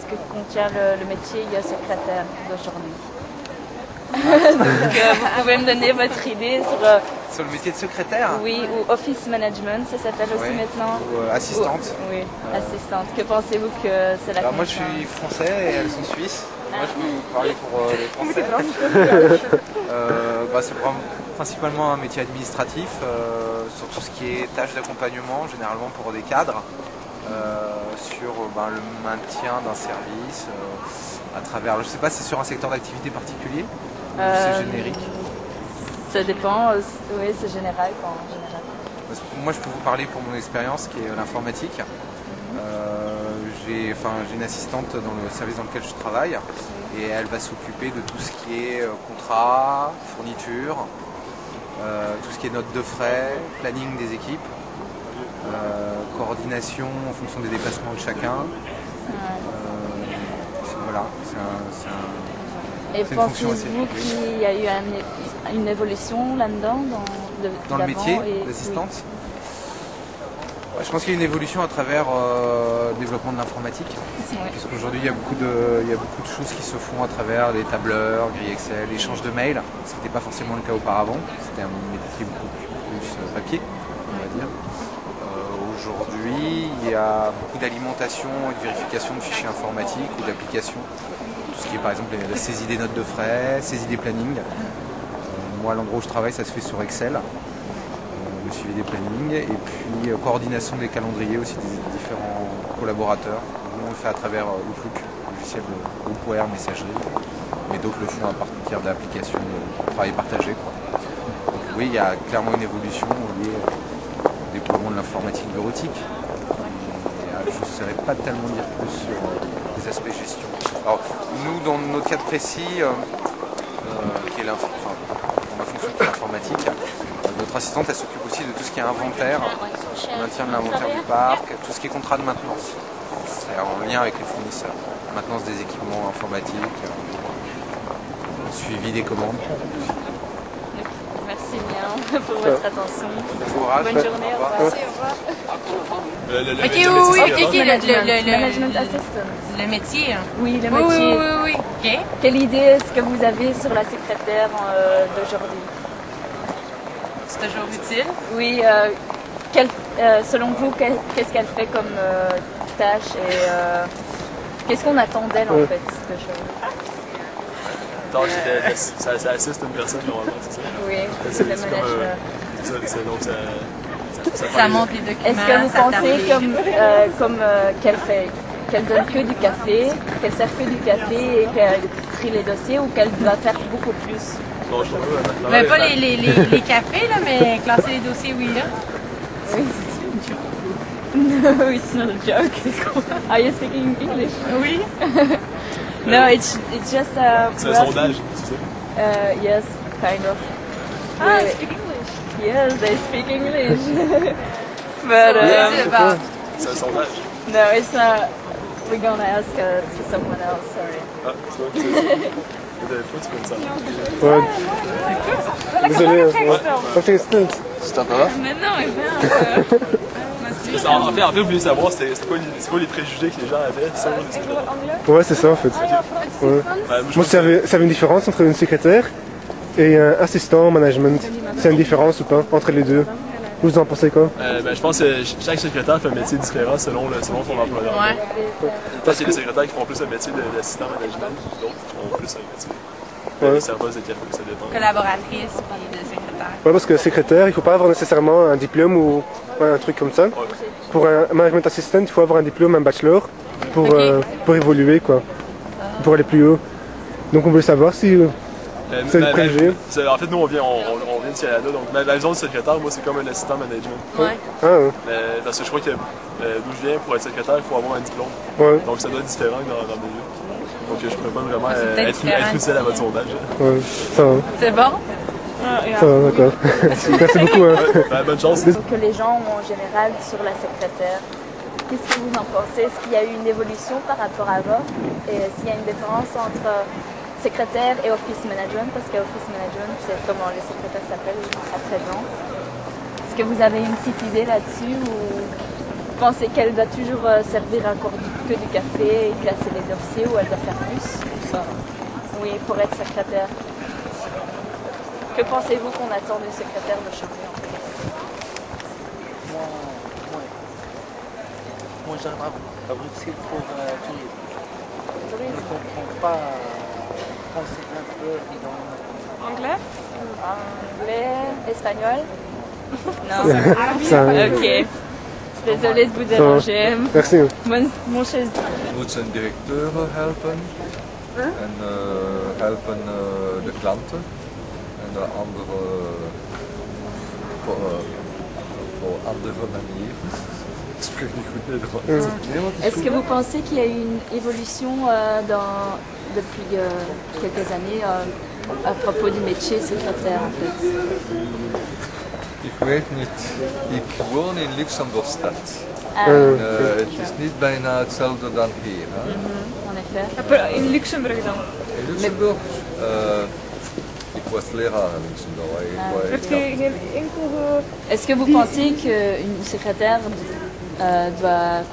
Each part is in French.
ce que contient le métier secrétaire d'aujourd'hui. Donc, vous pouvez me donner votre idée sur le métier de secrétaire? Oui, ou office management, ça s'appelle aussi maintenant. Ou assistante. Oui, assistante. Que pensez-vous que c'est la moi je suis français et elles sont suisses. Moi je peux vous parler pour les Français. C'est principalement un métier administratif, sur tout ce qui est tâches d'accompagnement, généralement pour des cadres, sur le maintien d'un service, à travers, je ne sais pas si c'est sur un secteur d'activité particulier, ou c'est générique. Ça dépend, oui c'est général. En général. Moi je peux vous parler pour mon expérience qui est l'informatique. J'ai une assistante dans le service dans lequel je travaille et elle va s'occuper de tout ce qui est contrat, fourniture, tout ce qui est notes de frais, planning des équipes, coordination en fonction des déplacements de chacun. Voilà, Et pensez-vous qu'il y a eu une évolution là-dedans dans le métier d'assistante? Je pense qu'il y a une évolution à travers le développement de l'informatique. Puisqu'aujourd'hui, il y a beaucoup de choses qui se font à travers les tableurs, grilles Excel, échange de mails. Ce n'était pas forcément le cas auparavant. C'était un métier beaucoup plus papier, on va dire. Aujourd'hui, il y a beaucoup d'alimentation et de vérification de fichiers informatiques ou d'applications. Tout ce qui est par exemple la saisie des notes de frais, saisie des plannings. Moi, à l'endroit où je travaille, ça se fait sur Excel. Le suivi des plannings et puis coordination des calendriers aussi des différents collaborateurs. Nous on le fait à travers Outlook, logiciel de groupware, messagerie, mais d'autres le font à partir d'applications de travail partagé. Donc oui, il y a clairement une évolution liée au déploiement de l'informatique bureautique. Je ne saurais pas tellement dire plus sur les aspects gestion. Alors nous, dans notre cas précis, qui est dans ma fonction qui est l'informatique, notre assistante, elle s'occupe aussi de tout ce qui est inventaire, maintien de l'inventaire du parc, tout ce qui est contrat de maintenance. C'est en lien avec les fournisseurs. Maintenance des équipements informatiques, suivi des commandes. Merci bien pour votre attention. Bon courage. Bonne journée, au revoir. Le Management assistant. Le métier. Oui, le métier. Oui. OK. Quelle idée est-ce que vous avez sur la secrétaire d'aujourd'hui? C'est toujours utile. Oui, selon vous, qu'est-ce qu'elle fait comme tâche et qu'est-ce qu'on attend d'elle en fait de Ça assiste une personne normalement, c'est ça? Oui, c'est le management. Ça montre les documents. Est-ce que vous pensez qu'elle donne que du café, qu'elle sert que du café et qu'elle trie les dossiers ou qu'elle doit faire beaucoup plus? Non, je trouve Mais pas les cafés, là, mais classer les dossiers, oui, là. Oui. No, it's not a joke. Are you speaking English? Oui. No, it's just c'est un sondage, c'est ça? Yes, kind of. Ah, they speak English. Yes, they speak English. But C'est un sondage. no, it's not. We're gonna ask to someone else. Sorry. Ah, c'est vrai que c'est tu peux me Ouais. Désolé. C'est encore là? Mais non, mais En fait, vous voulez savoir c'est quoi les préjugés que les gens avaient sur les secrétaires? Ouais, c'est ça en fait. Ouais. Moi, ça avait une différence entre une secrétaire et un assistant management. C'est une différence ou pas entre les deux? Vous en pensez quoi? Je pense que chaque secrétaire fait un métier différent selon son employeur. Ouais. Je pense qu'il y a des secrétaires qui font plus un métier d'assistant management, d'autres qui font plus un métier de serveuse de café, ça dépend. Collaboratrice puis de secrétaire. Ouais, parce que secrétaire, il faut pas avoir nécessairement un diplôme ou un truc comme ça. Ouais. Pour un management assistant, il faut avoir un diplôme, un bachelor pour évoluer, quoi. Pour aller plus haut. Donc on voulait savoir si c'est le préjugé. En fait, nous, on vient de Canada, donc ma vision de secrétaire, moi, c'est comme un assistant management. Ouais. Ah ouais. Parce que je crois que d'où je viens, pour être secrétaire, il faut avoir un diplôme. Ouais. Donc Donc ça doit être différent que dans le milieu. Donc je ne pourrais pas vraiment être utile à votre sondage. ouais, ça va. C'est bon? Ça va, d'accord. Merci beaucoup. Hein. Bonne chance. que les gens ont en général sur la secrétaire. Qu'est-ce que vous en pensez? Est-ce qu'il y a eu une évolution par rapport à avant? Et s'il y a une différence entre secrétaire et office management? Parce qu'office management, c'est comment les secrétaires s'appellent à présent. Est-ce que vous avez une petite idée là-dessus ou vous pensez qu'elle doit toujours servir un corps que du café et classer les dossiers ou elle doit faire plus? Oui, pour être secrétaire. Que pensez-vous qu'on attend d'une secrétaire de changer en fait? Moi j'aimerais à Bruxelles pour tourisme. Je ne comprends pas français un peu évidemment. Anglais? Anglais, espagnol? Non. Ok. Désolée de vous déranger. Merci. Mon chaise. Moet zijn directeur helpen en helpen de klanten en de andere voor andere manieren. Ik spreek niet goed Nederlands. Est-ce que vous pensez qu'il y a eu une évolution depuis quelques années à propos du métier secrétaire en fait? Ik weet niet. Ik woon in Luxemburgstad. Het is niet bijna hetzelfde dan hier. Hè? En effet. In Luxemburg dan? In Luxemburg? Ik was leraar in Luxemburg. Est-ce que vous pensez qu'une secrétaire doit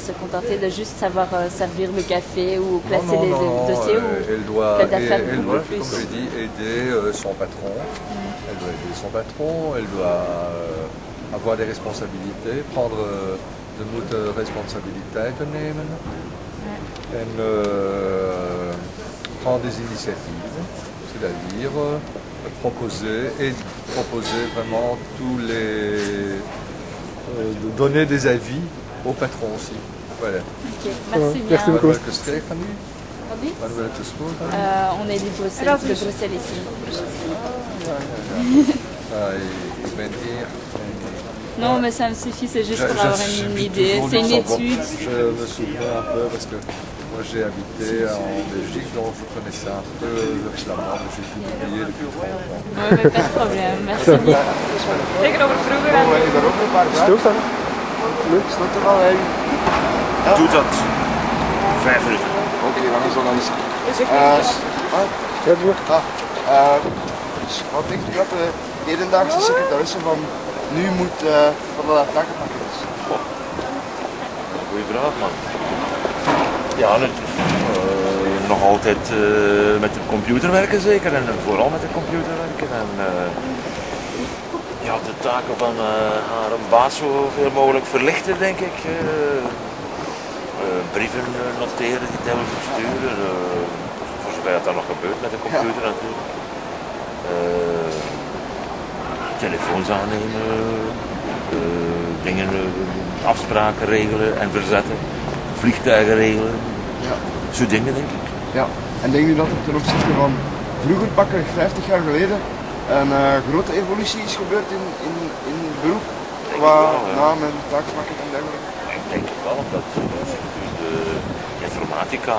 se contenter de juste savoir servir le café ou placer les dossiers elle doit, plus? comme je dis, aider son patron. Elle doit aider son patron, elle doit avoir des responsabilités, prendre de moeten responsabiliteiten nemen en prendre des initiatives, c'est-à-dire proposer vraiment tous les... donner des avis au patron aussi. Voilà. Ok, merci bien. Merci beaucoup. Welke streek gaan nu? Welke school gaan nu? On est de Bruxelles ici. Ik ben hier. Non, mais ça me suffit, c'est juste pour avoir une idée. C'est une étude. Je me souviens un peu parce que moi j'ai habité en Belgique, donc je connaissais un peu le flamand, mais j'ai tout oublié depuis 30 ans. Oui, mais pas de problème. Merci bien. Tegenover vroeger Oh, heb je daar ook een paar vragen? Stilstaan. Leuk. Stond er al bij u? Doe dat. 5 minuten. Oké, dan is dat dan eens. Ja, doe maar. Wat denkt u dat de hedendaagse secretaresse van nu moet van dat takenpakket is? Goeie vraag, man. Ja, nog altijd met de computer werken zeker en vooral met de computer werken. En, ja, de taken van haar baas zoveel mogelijk verlichten, denk ik. Brieven noteren, die telkens versturen. Voor zover dat dan nog gebeurt met de computer natuurlijk. Telefoons aannemen, dingen, afspraken regelen en verzetten, vliegtuigen regelen. Ja. Zo dingen, denk ik. Ja. En denk u dat er ten opzichte van vroeger, pakweg 50 jaar geleden, een grote evolutie is gebeurd in het beroep? Qua naam en taakpakket en dergelijke? Ik denk het wel, omdat de informatica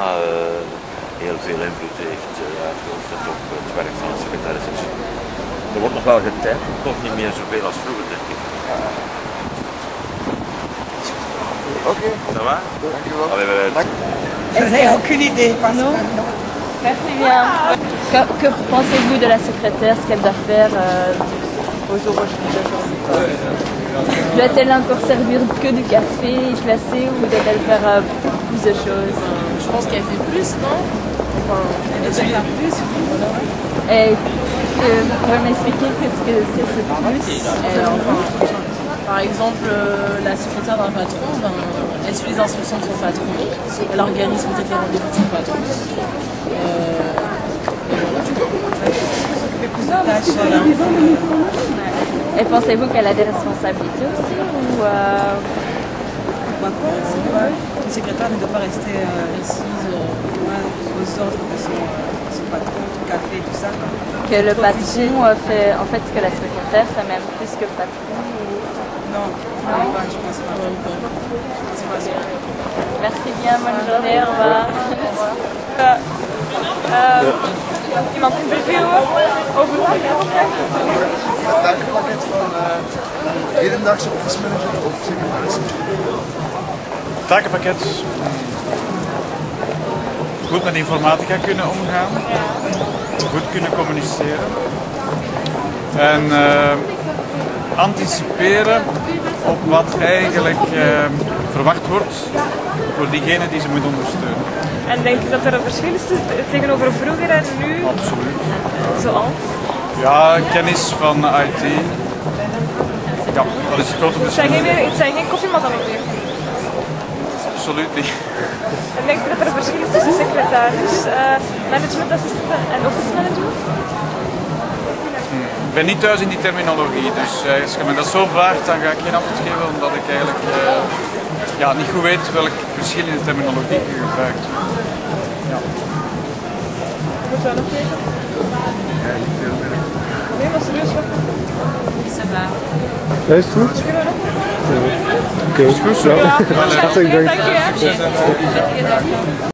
heel veel invloed heeft uitgeoefend op het werk van een secretaris. Er wordt nog wel getypt, toch niet meer zoveel als vroeger, denk ik. Oké. Ça va? Dankjewel. Dank. Vous n'avez aucune idée, parce Non. Merci bien. Que pensez-vous de la secrétaire, ce qu'elle doit faire au jour d'aujourd'hui? Doit-elle encore servir que du café, classer, ou doit-elle faire plus de choses? Je pense qu'elle fait plus, non? Enfin, elle doit faire plus. Et vous pouvez m'expliquer qu'est-ce que c'est ce plus? Par exemple, la secrétaire d'un patron, elle suit les instructions de son patron, elle organise peut-être les rendez-vous de son patron. Et pensez-vous qu'elle a des responsabilités aussi ou Une secrétaire ne doit pas rester assise aux ordres de son patron, du café, tout ça. Que le patron fait, en fait, que la secrétaire fait même plus que le patron ou... Non, je pense pas. Merci bien, bonne journée, au revoir. Iemand een review over Het takenpakket van hedendaagse office manager of secretaris? Takenpakket. Goed met informatica kunnen omgaan. Goed kunnen communiceren. En anticiperen op wat eigenlijk verwacht wordt door diegene die ze moet ondersteunen. En denk je dat er een verschil is tegenover vroeger en nu? Absoluut. Zoals? Ja, kennis van IT. Ja, dat is het grote verschil. Het zijn geen koffiematten meer. Absoluut niet. En denk je dat er een verschil is tussen secretaris, managementassistent en office management? Ik ben niet thuis in die terminologie, dus als je me dat zo vraagt, dan ga ik geen antwoord geven, omdat ik eigenlijk niet goed weet welk verschil in de terminologie je gebruikt. Ja. Moet jij nog weten? Ja, niet veel meer. Nee, maar serieus wat? Ja, is het goed? Oké, is goed zo. Ja, dank je.